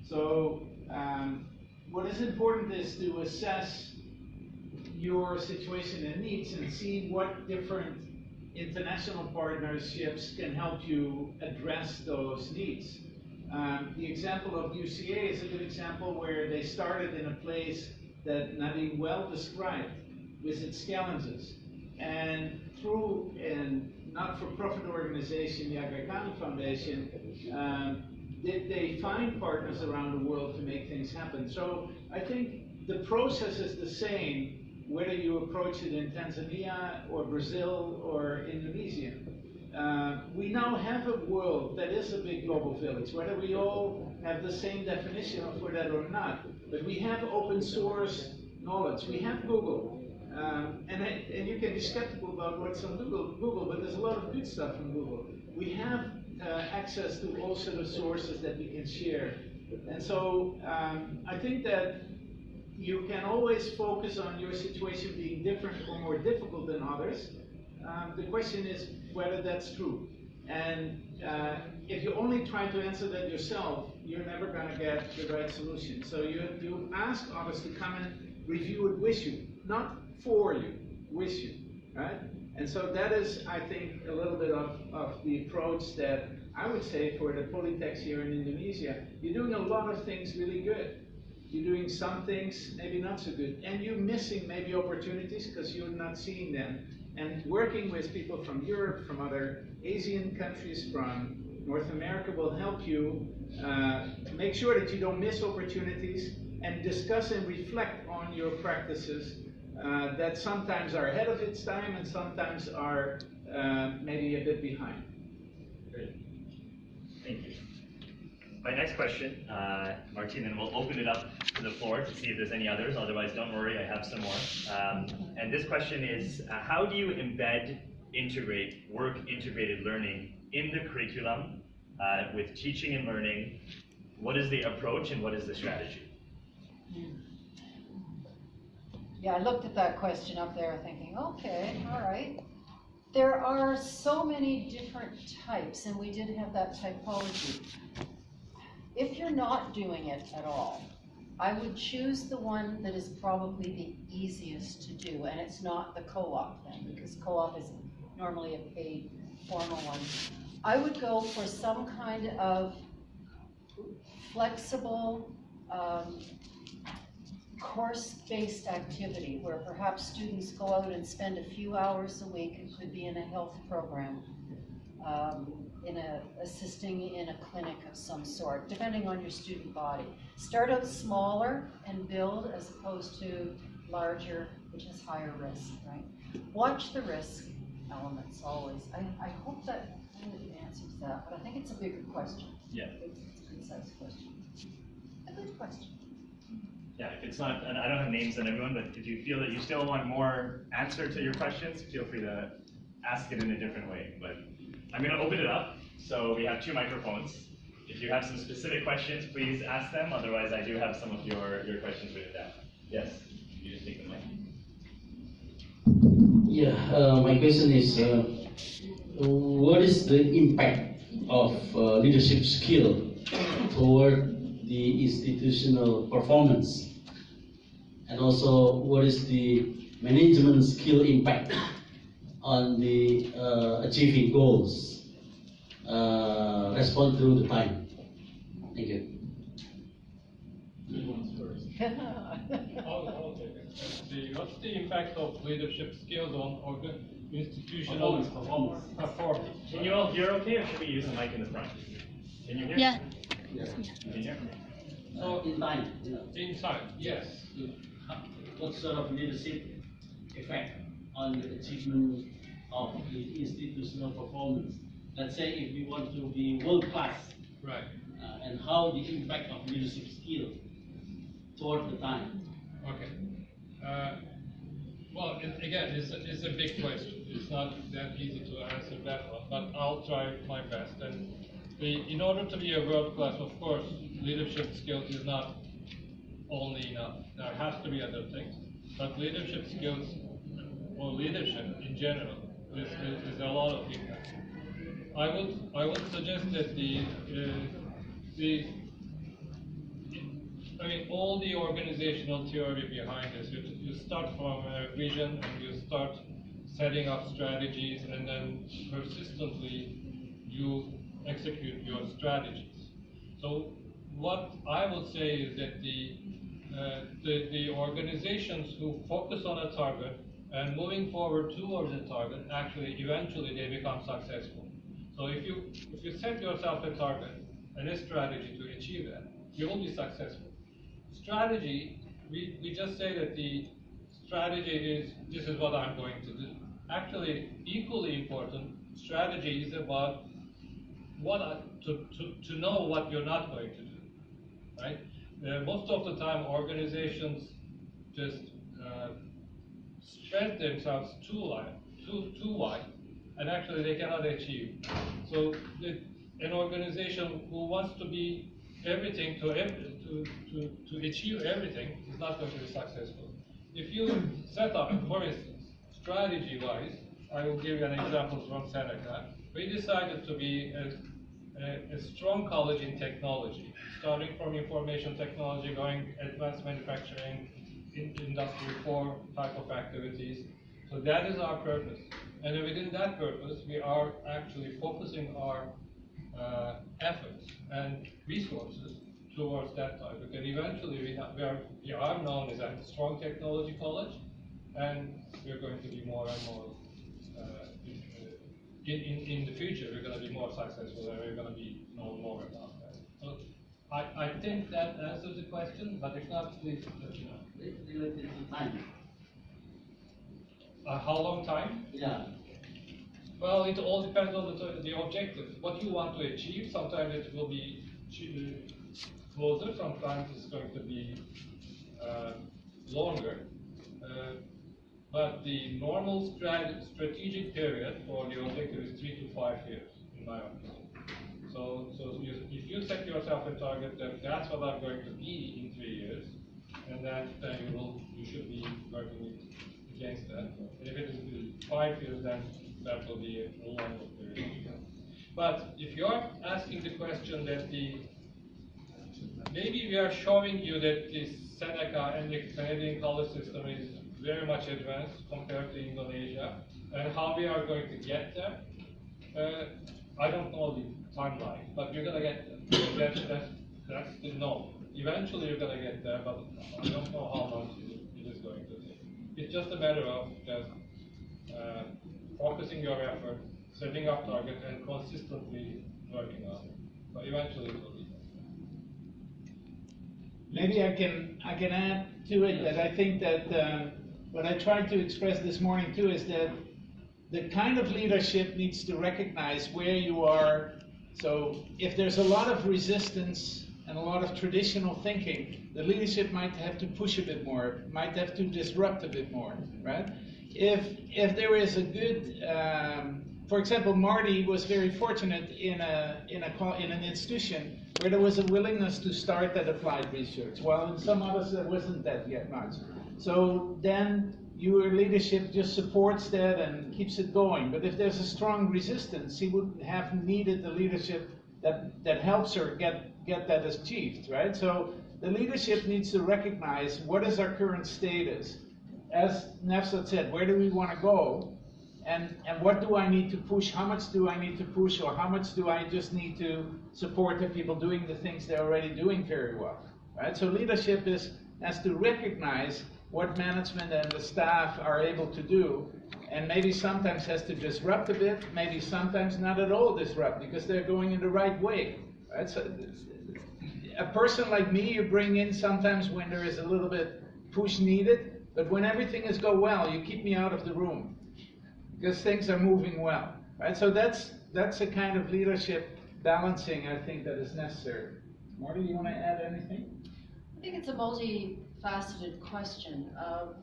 So what is important is to assess your situation and needs and see what different international partnerships can help you address those needs. The example of UCA is a good example where they started in a place that Nadine well described with its challenges. And through a not-for-profit organization, the Aga Khan Foundation, did they find partners around the world to make things happen. So I think the process is the same whether you approach it in Tanzania or Brazil or Indonesia. We now have a world that is a big global village, whether we all have the same definition for that or not. But we have open source knowledge. We have Google. And you can be skeptical about what's on Google, but there's a lot of good stuff on Google. We have access to all sort of sources that we can share. And so I think that you can always focus on your situation being different or more difficult than others. The question is whether that's true. And if you only try to answer that yourself, you're never going to get the right solution. So you ask others to come and review it with you, not for you, with you, right? And so that is, I think, a little bit of the approach that I would say for the polytechs here in Indonesia. You're doing a lot of things really good. You're doing some things maybe not so good, and you're missing maybe opportunities because you're not seeing them. And working with people from Europe, from other Asian countries, from North America will help you make sure that you don't miss opportunities and discuss and reflect on your practices that sometimes are ahead of its time and sometimes are maybe a bit behind. Great. Thank you. My next question, Martin, and we'll open it up to the floor to see if there's any others. Otherwise, don't worry, I have some more. And this question is, how do you integrate work-integrated learning in the curriculum with teaching and learning? What is the approach and what is the strategy? Yeah, I looked at that question up there thinking, okay, all right. There are so many different types, and we did have that typology. If you're not doing it at all, I would choose the one that is probably the easiest to do, and it's not the co-op thing, because co-op is normally a paid formal one. I would go for some kind of flexible course-based activity where perhaps students go out and spend a few hours a week. It could be in a health program, assisting in a clinic of some sort, depending on your student body. Start out smaller and build as opposed to larger, which is higher risk, right? Watch the risk elements always. I hope that answers that, but I think it's a bigger question. Yeah. It's a concise question. A good question. Yeah, if it's not, and I don't have names on everyone, but if you feel that you still want more answer to your questions, feel free to ask it in a different way. But I'm going to open it up. So we have 2 microphones. If you have some specific questions, please ask them. Otherwise, I do have some of your questions written down. Yes, you just take the mic. Yeah, my question is, what is the impact of leadership skill toward the institutional performance? And also, what is the management skill impact on the achieving goals? Respond through the time. Thank you. What's the impact of leadership skills on institutional performance? Can you all hear okay, or should we use the mic in the front? Can you hear? Yeah. You can hear? So, in time. in time, yes. What sort of leadership effect on the achievement of the institutional performance? Let's say if we want to be world class, Right. And how the impact of leadership skill toward the time. Okay. Well, again, it's a big question. It's not that easy to answer that one, but I'll try my best. And in order to be a world class, of course, leadership skills is not only enough. There has to be other things, but leadership skills, or leadership in general, is a lot of impact. I would suggest that the all the organizational theory behind this. You start from a vision and you start setting up strategies, and then persistently you execute your strategies. So what I would say is that the organizations who focus on a target and moving forward towards a target, actually eventually they become successful. So if you set yourself a target and a strategy to achieve that, you will be successful. Strategy, we just say that the strategy is, this is what I'm going to do. Actually, equally important, strategy is about to know what you're not going to do, right? Most of the time, organizations just spread themselves too wide, and actually they cannot achieve. So an organization who wants to be everything to achieve everything is not going to be successful. If you set up, for instance, strategy-wise, I will give you an example from Seneca. We decided to be a strong college in technology, starting from information technology, going advanced manufacturing, industry 4 type of activities. So that is our purpose. And within that purpose, we are actually focusing our efforts and resources towards that target. And eventually we are known as a strong technology college, and we're going to be more and more, in the future, we're going to be more successful and we're going to be known more about that. So I think that answers the question, but if not, please let me know. Related to time. How long time? Yeah. Well, it all depends on the objective. What you want to achieve, sometimes it will be closer, sometimes it's going to be longer. But the normal strategic period for the objective is 3 to 5 years, in my opinion. So if you set yourself a target that that's what I'm going to be in 3 years, and then you should be working against that. And if it is 5 years, then that will be a longer period. But if you're asking the question that maybe we are showing you that the Seneca and the Canadian college system is very much advanced compared to Indonesia, and how we are going to get there. I don't know the timeline, but you're going to get there. That's the no. Eventually you're going to get there, but I don't know how long it is going to take. It's just a matter of just focusing your effort, setting up targets, and consistently working on it. But eventually it will be there. Maybe I can add to it that I think that what I tried to express this morning too is that the kind of leadership needs to recognize where you are. So if there's a lot of resistance and a lot of traditional thinking, the leadership might have to push a bit more, might have to disrupt a bit more, right? If there is a good, for example, Marty was very fortunate in an institution where there was a willingness to start that applied research, while in some others there wasn't that yet much. So then your leadership just supports that and keeps it going. But if there's a strong resistance, he wouldn't have needed the leadership that helps her get that achieved, right? So the leadership needs to recognize what is our current status. As Nefsat said, where do we want to go? And what do I need to push? How much do I need to push, or how much do I just need to support the people doing the things they're already doing very well, right? So leadership has to recognize what management and the staff are able to do, and maybe sometimes has to disrupt a bit, maybe sometimes not at all disrupt, because they're going in the right way, right? So a person like me, you bring in sometimes when there is a little bit push needed, but when everything is go well, you keep me out of the room, because things are moving well, right? So that's a kind of leadership balancing, I think, that is necessary. Marty, you want to add anything? I think it's a multifaceted question,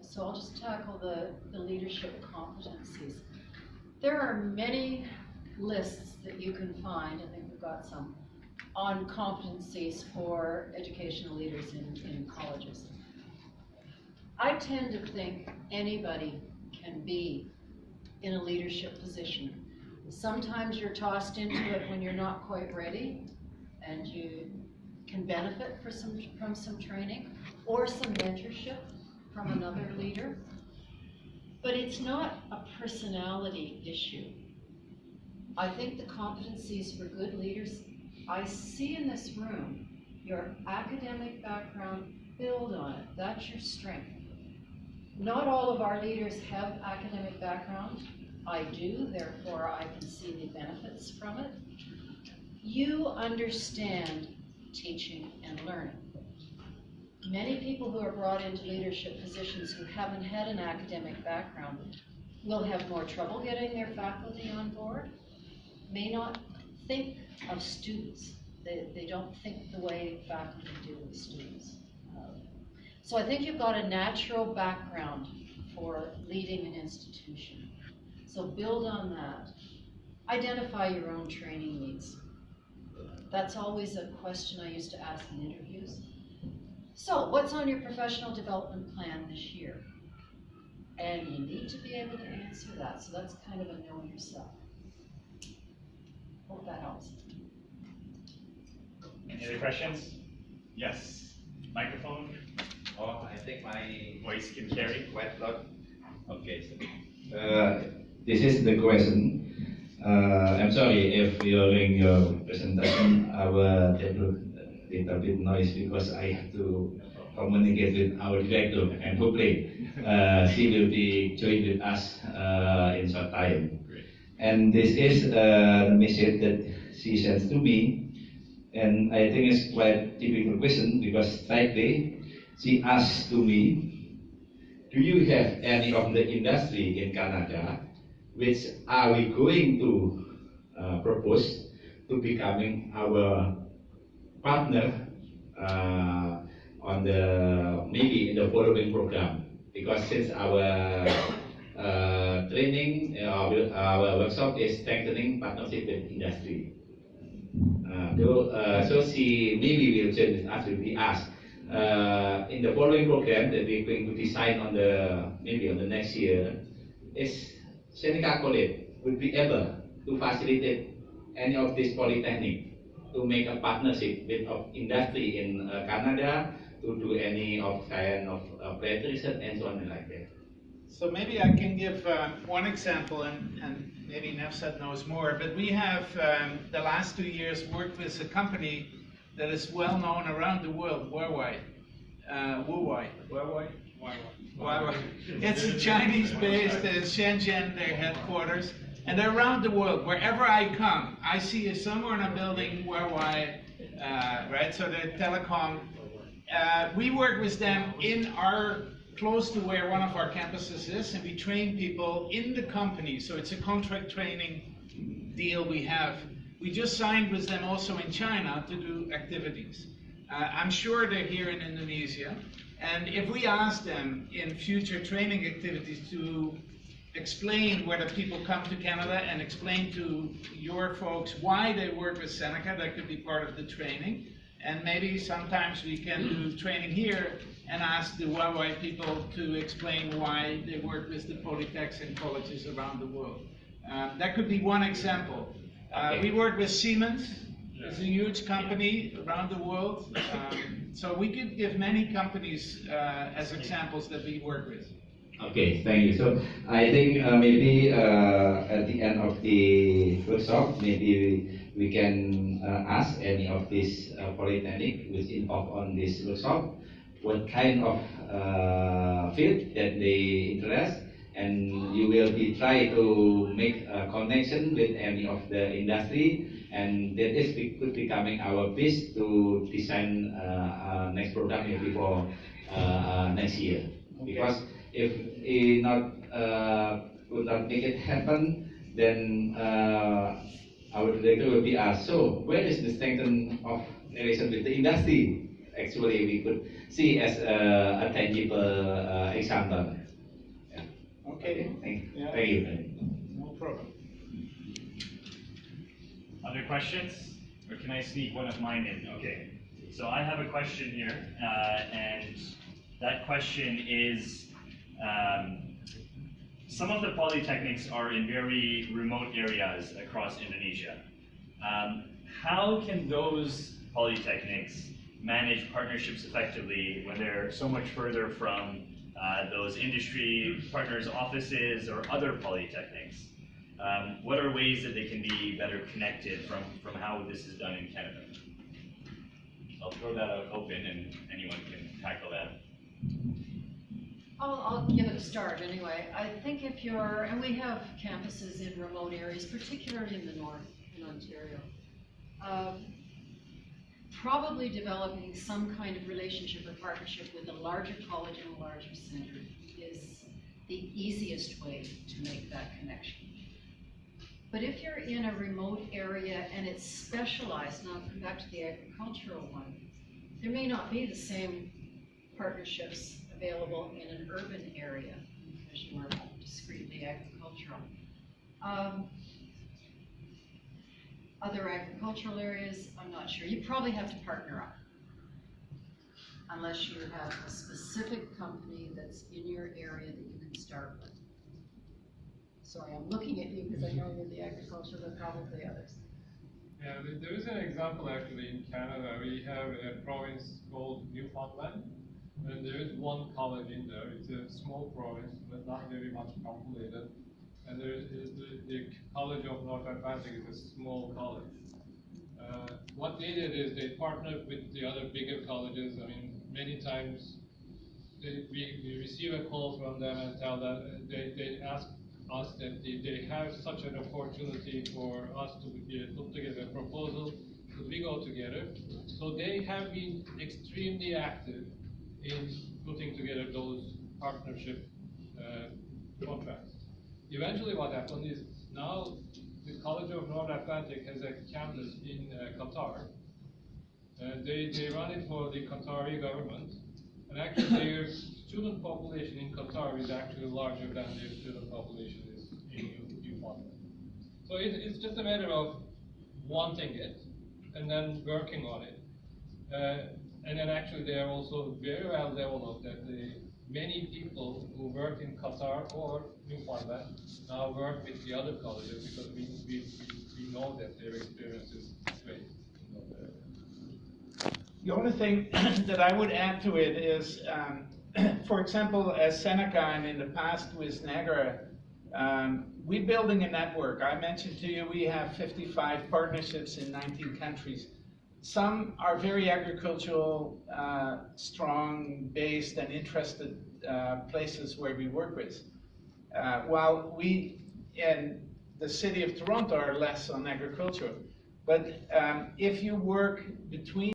so I'll just tackle the leadership competencies. There are many lists that you can find, I think we've got some, on competencies for educational leaders in colleges. I tend to think anybody can be in a leadership position. Sometimes you're tossed into it when you're not quite ready, and you can benefit from some training or some mentorship from another leader. But it's not a personality issue. I think the competencies for good leaders, I see in this room, your academic background, build on it. That's your strength. Not all of our leaders have academic background. I do, therefore I can see the benefits from it. You understand teaching and learning. Many people who are brought into leadership positions who haven't had an academic background will have more trouble getting their faculty on board, may not think of students. They don't think the way faculty do with students. So I think you've got a natural background for leading an institution. So build on that. Identify your own training needs. That's always a question I used to ask in interviews. So what's on your professional development plan this year? And you need to be able to answer that. So that's kind of a know yourself. Hope that helps. Any other questions? Yes. Microphone. Oh, I think my Voice can carry. quite lot. Okay, so this is the question. I'm sorry if during your presentation I will get a little bit noise because I have to communicate with our director and hopefully she will be joined with us in short time. And this is the message that she sends to me, and I think it's quite difficult question because frankly she asked to me, do you have any of the industry in Canada which are we going to propose to becoming our partner on the maybe in the following program? Because since our training, our workshop is strengthening partnership with industry. So she maybe will join us will be asked in the following program that we're going to design on the maybe on the next year. Is Seneca College would be able to facilitate any of this polytechnic to make a partnership with industry in Canada to do any of kind of applied research and so on and like that. So maybe I can give one example, and maybe Nefsat knows more, but we have the last 2 years worked with a company that is well known around the world, worldwide. It's a Chinese-based Shenzhen, their headquarters, and they're around the world. Wherever I come, I see somewhere in a building worldwide, right? So they're telecom. We work with them close to where one of our campuses is, and we train people in the company. So it's a contract training deal we have. We just signed with them also in China to do activities. I'm sure they're here in Indonesia. And if we ask them in future training activities to explain whether people come to Canada and explain to your folks why they work with Seneca, that could be part of the training. And maybe sometimes we can do training here and ask the Huawei people to explain why they work with the polytechs and colleges around the world. That could be one example. We work with Siemens. It's a huge company around the world. So we could give many companies as examples that we work with. Okay, thank you. So I think maybe at the end of the workshop, maybe we can ask any of these polytechnic which involved on this workshop what kind of field that they interest, and you will be try to make a connection with any of the industry, and that is could becoming our base to design next program before next year. Okay. Because if we would not make it happen, then our director will be asked, so where is the strengthening of relation with the industry? Actually, we could see as a tangible example. Yeah. Okay. Thank you. Yeah. Thank you. No problem. Other questions? Or can I sneak one of mine in? Okay. So I have a question here, and that question is, some of the polytechnics are in very remote areas across Indonesia. How can those polytechnics manage partnerships effectively when they're so much further from those industry partners' offices or other polytechnics? What are ways that they can be better connected from how this is done in Canada? I'll throw that out open and anyone can tackle that. I'll give it a start anyway. I think if you're, and we have campuses in remote areas, particularly in the north, in Ontario, probably developing some kind of relationship or partnership with a larger college and a larger center is the easiest way to make that connection. But if you're in a remote area and it's specialized, now I'll come back to the agricultural one, there may not be the same partnerships available in an urban area because you are discretely agricultural. Other agricultural areas, I'm not sure. You probably have to partner up unless you have a specific company that's in your area that you can start with. Sorry, I'm looking at you because I know you're the agriculture, but probably others. Yeah, there is an example actually in Canada. We have a province called Newfoundland, and there is one college in there. It's a small province, but not very much populated. And there is the College of North Atlantic is a small college. What they did is they partnered with the other bigger colleges. I mean, many times we receive a call from them and tell them they ask us that they have such an opportunity for us to put together a proposal. Could we go together? So they have been extremely active in putting together those partnership contracts. Eventually what happened is now the College of North Atlantic has a campus in Qatar. They run it for the Qatari government, and actually their student population in Qatar is actually larger than their student population is in Newfoundland. So it's just a matter of wanting it and then working on it. And then actually they are also very well developed that many people who work in Qatar or Newfoundland now work with the other colleges because we know that their experience is great. The only thing that I would add to it is, for example, as Seneca and in the past with Niagara, we're building a network. I mentioned to you we have 55 partnerships in 19 countries. Some are very agricultural, strong, based and interested places where we work with. While we in the city of Toronto are less on agriculture. But if you work between